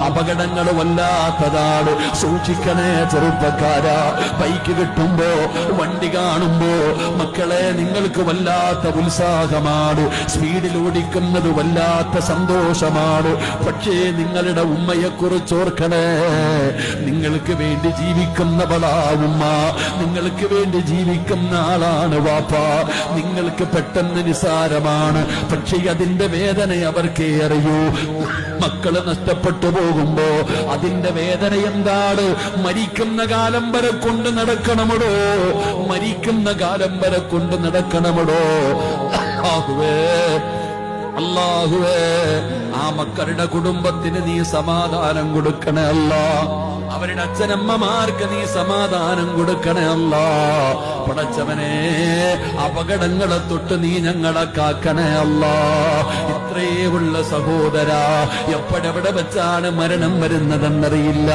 അപകടങ്ങൾ വല്ലാത്തതാണ്. സൂക്ഷിക്കണേ ചെറുപ്പക്കാരാ. ബൈക്ക് കിട്ടുമ്പോ, വണ്ടി കാണുമ്പോ മക്കളെ നിങ്ങൾക്ക് വല്ലാത്ത ഉത്സാഹമാണ്, സ്പീഡിൽ ഓടിക്കുന്നത് വല്ലാത്ത സന്തോഷമാണ്. പക്ഷേ നിങ്ങളുടെ ഉമ്മയെക്കുറിച്ച് ഓർക്കണേ. നിങ്ങൾക്ക് വേണ്ടി ജീവിക്കുന്നവളാ ഉമ്മ, നിങ്ങൾക്ക് വേണ്ടി ജീവിക്കുന്ന ആളാണ് വാപ്പ. നിങ്ങൾക്ക് പെട്ടെന്ന് നിസാരമാണ്, പക്ഷേ അതിന്റെ വേദന അവർക്കേ അറിയൂ. മക്കള് നഷ്ടപ്പെട്ടു പോകുമ്പോ അതിന്റെ വേദന എന്താണ്? മരിക്കുന്ന കാലം വരെ കൊണ്ട് നടക്കണമടോ, മരിക്കുന്ന കാലം വരെ കൊണ്ട് നടക്കണമടോ. അല്ലാഹുവേ, ആ മക്കളുടെ കുടുംബത്തിന് നീ സമാധാനം കൊടുക്കണേ അല്ലാ. അവരുടെ അച്ഛനമ്മമാർക്ക് നീ സമാധാനം കൊടുക്കണേ അല്ലാ. പടച്ചവനെ, അപകടങ്ങളെ തൊട്ട് നീ ഞങ്ങളെ കാക്കണേ അല്ലാ. ഇത്രയേ ഉള്ള സഹോദരാ, എപ്പോഴെവിടെ വെച്ചാണ് മരണം വരുന്നതെന്നറിയില്ല.